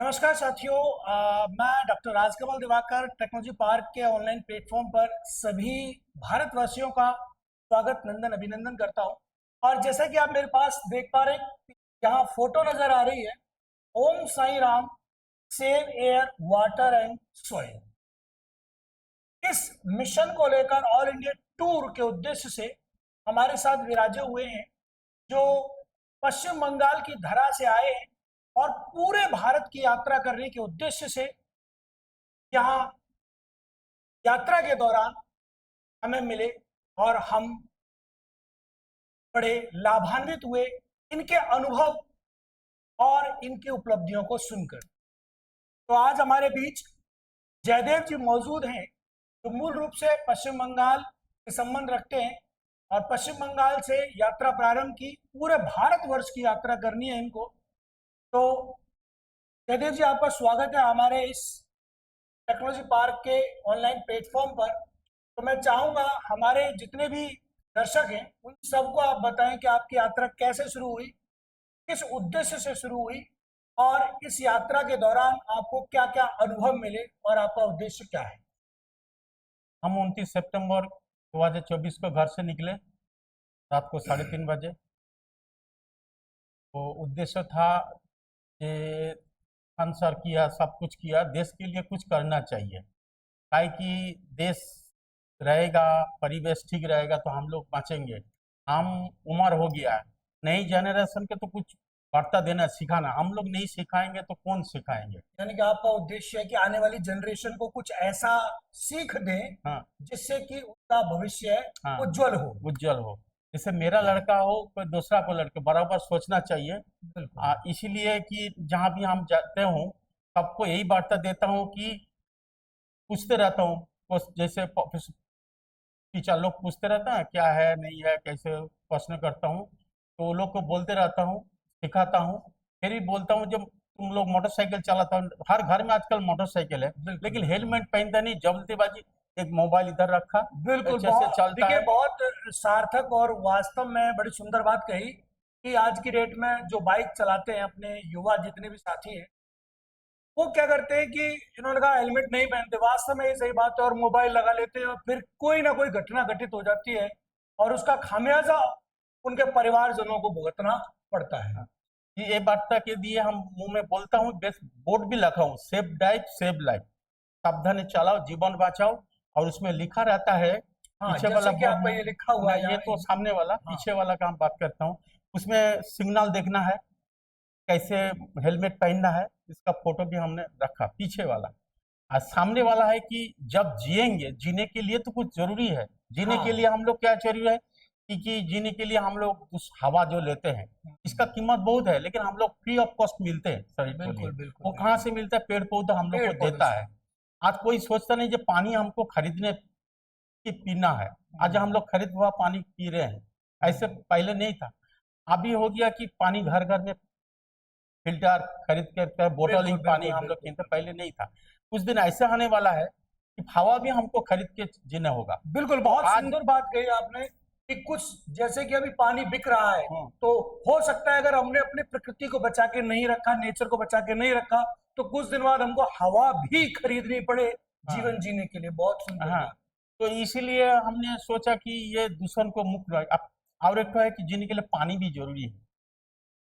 नमस्कार साथियों। मैं doctor Rajkamal Diwakar technology park के ऑनलाइन प्लेटफॉर्म पर सभी भारतवासियों का स्वागत अभिनंदन करता हूं। और जैसा कि आप मेरे पास देख पा रहे हैं, यहाँ फोटो नजर आ रही है। Om Sai Ram save air water and soil. इस मिशन को लेकर ऑल इंडिया टूर के उद्देश्य से हमारे साथ विराजे हुए हैं, जो पश्चिम बंगाल की धरा से आए हैं और पूरे भारत की यात्रा करने के उद्देश्य से यहाँ यात्रा के दौरान हमें मिले और हम बड़े लाभान्वित हुए इनके अनुभव और इनकी उपलब्धियों को सुनकर। तो आज हमारे बीच जयदेव जी मौजूद हैं, जो मूल रूप से पश्चिम बंगाल से संबंध रखते हैं और पश्चिम बंगाल से यात्रा प्रारंभ की, पूरे भारतवर्ष की यात्रा करनी है इनको। तो जयदेव जी, आपका स्वागत है हमारे इस टेक्नोलॉजी पार्क के ऑनलाइन प्लेटफॉर्म पर। तो मैं चाहूंगा हमारे जितने भी दर्शक हैं उन सबको आप बताएं कि आपकी यात्रा कैसे शुरू हुई, किस उद्देश्य से शुरू हुई और इस यात्रा के दौरान आपको क्या क्या अनुभव मिले और आपका उद्देश्य क्या है। हम 29 सितंबर 2024 को घर से निकले रात को 3:30 बजे। तो उद्देश्य था कि आंसर किया, सब कुछ किया, देश के लिए कुछ करना चाहिए। काहे कि देश रहेगा, परिवेश ठीक रहेगा तो हम लोग बचेंगे। हम उम्र हो गया है, नई जनरेशन के तो कुछ वार्ता देना सिखाना, हम लोग नहीं सिखाएंगे तो कौन सिखाएंगे। यानी कि आपका उद्देश्य है कि आने वाली जनरेशन को कुछ ऐसा सीख दें, हाँ जिससे कि उनका भविष्य हाँ, उज्जवल हो। उज्जवल हो। जैसे मेरा लड़का हो, कोई दूसरा को लड़का, बराबर सोचना चाहिए। बिल्कुल इसीलिए कि जहाँ भी हम जाते हूँ सबको यही वार्ता देता हूँ कि पूछते रहता हूँ। जैसे टीचर लोग पूछते रहता है क्या है नहीं है, कैसे प्रश्न करता हूँ, तो वो लोग को बोलते रहता हूँ, सिखाता हूँ। फिर भी बोलता हूँ, जब तुम लोग मोटरसाइकिल चलाता हो, हर घर में आजकल मोटरसाइकिल है, लेकिन हेलमेट पहनता नहीं, जल्दीबाजी, एक मोबाइल इधर रखा, बिल्कुल अच्छे से चलता देखिए, है। बहुत सार्थक और वास्तव में बड़ी सुंदर बात कही कि आज की डेट में जो बाइक चलाते हैं अपने युवा जितने भी साथी हैं, वो क्या करते हैं कि इन्होंने कहा हेलमेट नहीं पहनते, वास्तव में ये सही बात है, और मोबाइल लगा लेते हैं और फिर कोई ना कोई घटना घटित हो जाती है और उसका खामियाजा उनके परिवारजनों को भुगतना पड़ता है। ये वार्ता के लिए हम मुंह में बोलता हूँ, बेस बोर्ड भी रखा हूँ, सेफ ड्राइव सेव लाइफ, सावधानी चलाओ जीवन बचाओ। और उसमें लिखा रहता है, हाँ, पीछे वाला जैसे कि बोर्ड आपका में ये लिखा हुआ है ये यहाँ। तो सामने वाला, हाँ, पीछे वाला का हम बात करता हूँ। उसमें सिग्नल देखना है, कैसे हेलमेट पहनना है, इसका फोटो भी हमने रखा, पीछे वाला। और सामने वाला है कि जब जिएंगे, जीने के लिए तो कुछ जरूरी है। जीने के हाँ, लिए हम लोग क्या जरूरी है कि जीने के लिए हम लोग उस हवा जो लेते हैं, इसका कीमत बहुत है, लेकिन हम लोग फ्री ऑफ कॉस्ट मिलते हैं शरीर के लिए। बिल्कुल बिल्कुल वो कहाँ से मिलता है? पेड़ पौधा हम लोग पेड़ को पौधे देता से। है। आज कोई सोचता नहीं जो पानी हमको खरीदने की पीना है, आज हम लोग खरीद हुआ पानी पी रहे हैं, ऐसे पहले नहीं था। अभी हो गया कि पानी घर घर में फिल्टर खरीद कर बोटलिंग बिल्कुल पानी बिल्कुल हम लोग बिल्कुल पीते, पहले नहीं था। कुछ दिन ऐसे आने वाला है कि हवा भी हमको खरीद के जीना होगा। बिल्कुल, तो बहुत आज सुंदर बात कही आपने कि कुछ जैसे कि अभी पानी बिक रहा है, हाँ तो हो सकता है अगर हमने अपने प्रकृति को बचा के नहीं रखा, नेचर को बचा के नहीं रखा, तो कुछ दिन बाद हमको हवा भी खरीदनी पड़े हाँ जीवन जीने के लिए। बहुत सुंदर हाँ, बात। तो इसीलिए हमने सोचा कि ये दूषण को मुक्त रहे। और एक तो है कि जीने के लिए पानी भी जरूरी है,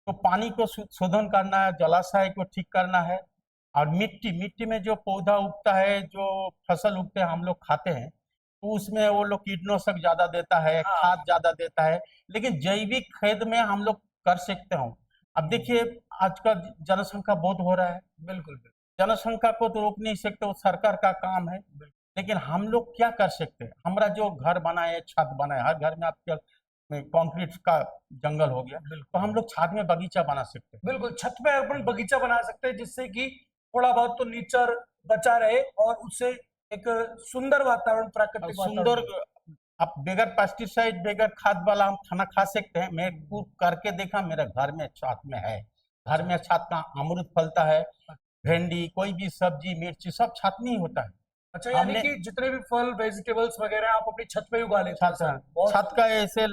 तो पानी को शोधन करना है, जलाशय को ठीक करना है। और मिट्टी मिट्टी में जो पौधा उगता है, जो फसल उगते हैं हम लोग खाते हैं, तो उसमें वो लोग कीटनाशक ज्यादा देता है, हाँ, खाद ज्यादा देता है। लेकिन जैविक खेत में हम लोग कर सकते हो। अब देखिए, आज का जनसंख्या बहुत हो रहा है, बिल्कुल बिल्कुल जनसंख्या को तो रोक नहीं सकते, वो सरकार का काम है। बिल्कुल लेकिन हम लोग क्या कर सकते हैं? हमारा जो घर बना है, छत बना है, हर घर में आपके कंक्रीट का जंगल हो गया, तो हम लोग छत में बगीचा बना सकते हैं। बिल्कुल, छत पे अपन बगीचा बना सकते हैं, जिससे कि थोड़ा बहुत तो नेचर बचा रहे और उससे एक सुंदर वातावरण, और प्राकृतिक सुंदर, वातावरण। आप बगैर पेस्टिसाइड बगैर खाद वाला हम खाना खा सकते हैं। मैं खुद करके देखा, मेरे घर में छत में है, घर में छत का अमरूद फलता है, भिंडी, कोई भी सब्जी मिर्ची सब छत में ही होता है। अच्छा, यानी हमने कि जितने भी फल वेजिटेबल्स वगैरह आप अपनी छत पे ही उगा लेते हैं छत सर। बहुत छत सुंदर। का ऐसे,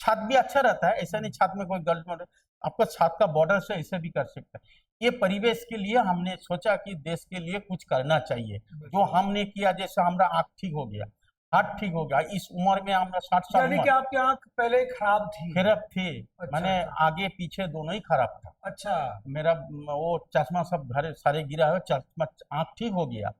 छत भी अच्छा रहता है, ऐसा नहीं छत में कोई गलत मत, आपका छत का बॉर्डर से ऐसे भी कर सकते हैं। ये परिवेश के लिए हमने सोचा कि देश के लिए कुछ करना चाहिए। जो हमने किया, जैसे हमारा आँख ठीक हो गया, हार्ट ठीक हो गया, इस उम्र में हमारा 60 साल यानी कि उम्र आपकी आंख पहले खराब थी? खराब थी। अच्छा मैंने अच्छा आगे पीछे दोनों ही खराब था। अच्छा। मेरा वो चश्मा सब घर सारे गिरा है, चश्मा, आँख ठीक हो गया,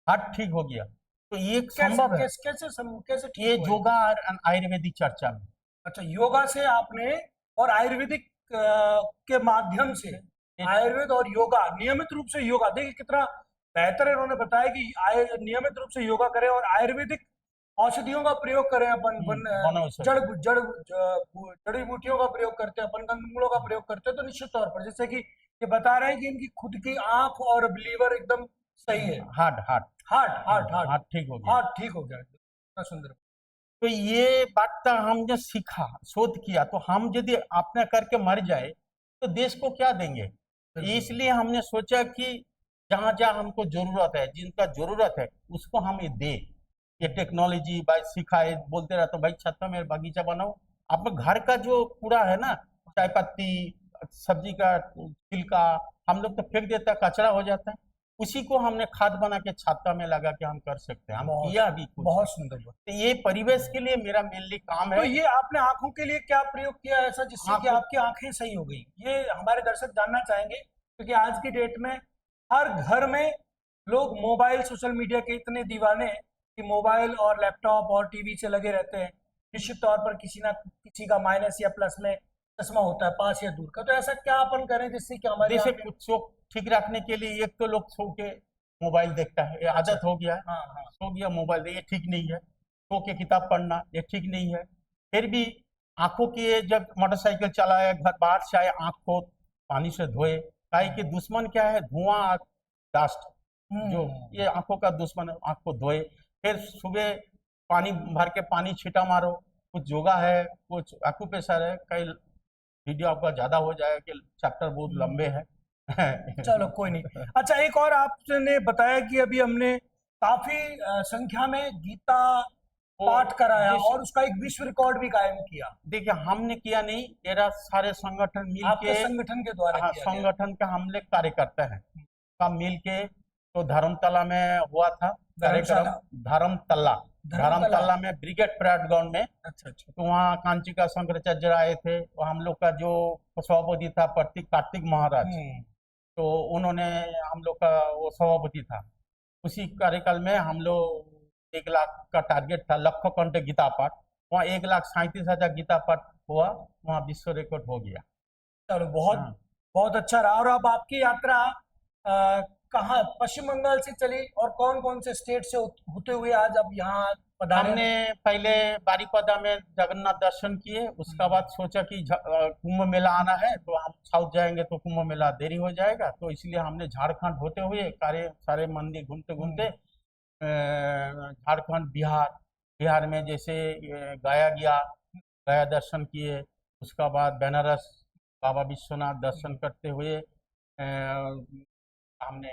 हार्ट ठीक हो गया। तो ये कैसे संभव है, कैसे कैसे कैसे ये ठीक हुआ ये? योगा और आयुर्वेदिक चर्चा में। अच्छा, योगा से आपने और आयुर्वेदिक के माध्यम से, ये आयुर्वेद और योगा, नियमित रूप से योगा, देखिए कितना बेहतर है। उन्होंने बताया कि नियमित रूप से योगा करें और आयुर्वेदिक औषधियों का प्रयोग करें। अपन वनौषधि। जड़ी बूटियों का प्रयोग करते हैं, अपन कंदमूलों का प्रयोग करते हैं, तो निश्चित तौर पर जैसे कि ये बता रहे हैं कि इनकी खुद की आंख और लीवर एकदम सही है। Heart heart heart heart heart heart ठीक हो गया। हार्ट ठीक हो गया। कितना सुंदर। तो ये बात तो हमने सीखा, शोध किया, तो हम यदि अपना करके मर जाए तो देश को क्या देंगे। बिल्कुल। इसलिए हमने सोचा कि जहाँ जहाँ हमको जरूरत है, जिनका जरूरत है, उसको हम ये दे। ये टेक्नोलॉजी भाई सिखाए, बोलते रहता हूँ भाई छत पे मेरा बगीचा बनाओ। अपने घर का जो कूड़ा है ना, चाय पत्ती, सब्जी का छिलका, हम लोग तो फेंक देता है, कचरा हो जाता है। उसी को हमने खाद बना के छाता में लगा के हम कर सकते हैं। हम बहुत किया भी कुछ। बहुत सुंदर बात। तो ये परिवेश के लिए मेरा मेनली काम तो है। ये आपने आंखों के लिए क्या प्रयोग किया ऐसा जिससे कि आंखों आपकी आंखें सही हो गई? ये हमारे दर्शक जानना चाहेंगे, क्योंकि आज की डेट में हर घर में लोग मोबाइल, सोशल मीडिया के इतने दीवाने हैं कि मोबाइल और लैपटॉप और टीवी से लगे रहते हैं। निश्चित तौर पर किसी ना किसी का माइनस या प्लस में चश्मा होता है, पास या दूर का। तो ऐसा क्या अपन करें जिससे कि हमारी जैसे आंखें? कुछ को ठीक रखने के लिए, एक तो लोग सो के मोबाइल देखता है, ये अच्छा। आदत हो गया है। हाँ हाँ। सो गया मोबाइल, ये ठीक नहीं है। सो के किताब पढ़ना, ये ठीक नहीं है। फिर भी आंखों की, ये जब मोटरसाइकिल चलाए, घर बाहर से आए, आंख को पानी से धोए। काहे कि दुश्मन क्या है, धुआं, डस्ट, जो ये आंखों का दुश्मन है, आंख को धोए। फिर सुबह पानी भर के पानी छींटा मारो। कुछ योगा है, कुछ एक्यूप्रेशर है। कई वीडियो आपका ज्यादा हो जाएगा कि चैप्टर बहुत लंबे हैं। चलो कोई नहीं। अच्छा, एक और आपने बताया कि अभी हमने काफी संख्या में गीता वो पाठ कराया जिस और उसका एक विश्व रिकॉर्ड भी कायम किया। देखिए, हमने किया नहीं, मेरा सारे संगठन मिल आपके के, संगठन के द्वारा हाँ, किया गया। संगठन का हम लोग कार्यकर्ता हैं, सब मिल के। तो धर्मतला में हुआ था कार्यक्रम। धर्मशाला। धर्मतला धर्मतला। धर्मतला में ब्रिगेड परेड ग्राउंड में। अच्छा अच्छा। तो वहाँ कांचिका शंकराचार्य आए थे, और हम लोग का जो सभापति था प्रतीक कार्तिक महाराज, हम्म। तो उन्होंने, हम लोग का वो सभापति था। उसी कार्यकाल में हम लोग 1 लाख का टारगेट था, लखों कंटे गीता पाठ। वहाँ 1,37,000 गीता पाठ हुआ, वहाँ विश्व रिकॉर्ड हो गया। चलो बहुत हाँ। बहुत अच्छा रहा। और अब आपकी यात्रा कहाँ, पश्चिम बंगाल से चली और कौन कौन से स्टेट से होते हुए आज अब यहाँ पधारे? हमने पहले बारीपदा में जगन्नाथ दर्शन किए, उसका बाद सोचा कि कुंभ मेला आना है, तो हम साउथ जाएंगे तो कुंभ मेला देरी हो जाएगा, तो इसलिए हमने झारखंड होते हुए सारे मंदिर घूमते घूमते झारखंड, बिहार। बिहार में जैसे गया गया, गया दर्शन किए। उसका बाद बनारस बाबा विश्वनाथ दर्शन करते हुए हमने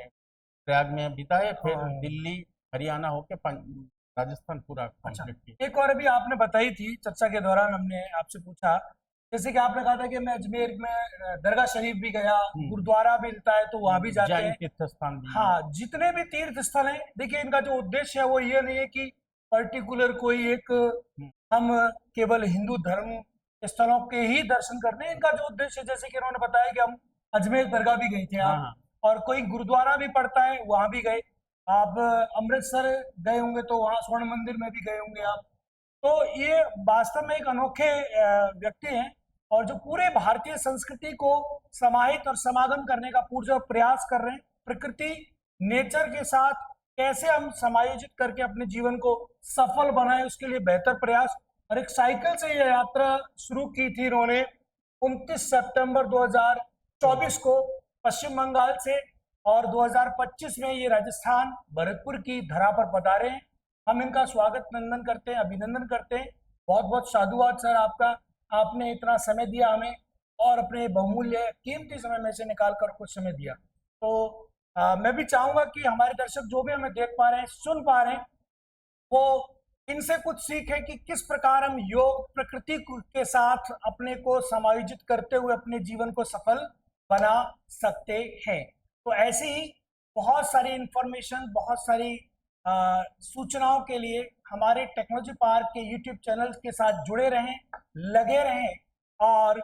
प्रयाग में बिताए। फिर हाँ। दिल्ली, हरियाणा होके राजस्थान पूरा अच्छा, कंप्लीट किया। एक और अभी आपने बताई थी चर्चा के दौरान, हमने आपसे पूछा, जैसे कि आपने कहा था कि मैं अजमेर में दरगाह शरीफ भी गया, गुरुद्वारा भी मिलता है तो वहां भी जाते जैन हैं। तीर्थ स्थान भी। हाँ, जितने भी तीर्थ स्थल हैं, देखिए इनका जो उद्देश्य है वो ये नहीं है कि पर्टिकुलर कोई एक हम केवल हिंदू धर्म स्थलों के ही दर्शन करने हैं। इनका जो उद्देश्य है, जैसे कि उन्होंने बताया कि हम अजमेर दरगाह भी गए थे हाँ आप, हाँ। और कोई गुरुद्वारा भी पड़ता है वहां भी गए आप, अमृतसर गए होंगे तो वहाँ स्वर्ण मंदिर में भी गए होंगे आप। तो ये वास्तव में एक अनोखे व्यक्ति हैं, और जो पूरे भारतीय संस्कृति को समाहित और समागम करने का पूरा प्रयास कर रहे हैं। प्रकृति, नेचर के साथ कैसे हम समायोजित करके अपने जीवन को सफल बनाए, उसके लिए बेहतर प्रयास। और एक साइकिल से ये यात्रा शुरू की थी इन्होंने 29 सितंबर 2024 को पश्चिम बंगाल से, और 2025 में ये राजस्थान भरतपुर की धरा पर पधारे हैं। हम इनका स्वागत नंदन करते हैं, अभिनंदन करते हैं। बहुत बहुत साधुवाद सर आपका, आपने इतना समय दिया हमें और अपने बहुमूल्य कीमती समय में से निकाल कर कुछ समय दिया। तो मैं भी चाहूंगा कि हमारे दर्शक जो भी हमें देख पा रहे हैं, सुन पा रहे हैं, वो इनसे कुछ सीखें कि किस प्रकार हम योग, प्रकृति के साथ अपने को समायोजित करते हुए अपने जीवन को सफल बना सकते हैं। तो ऐसी ही बहुत सारी इंफॉर्मेशन, बहुत सारी सूचनाओं के लिए हमारे टेक्नोलॉजी पार्क के यूट्यूब चैनल के साथ जुड़े रहें, लगे रहें और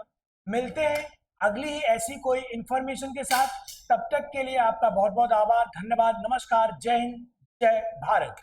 मिलते हैं अगली ही ऐसी कोई इंफॉर्मेशन के साथ। तब तक के लिए आपका बहुत बहुत आभार, धन्यवाद, नमस्कार, जय हिंद, जय भारत।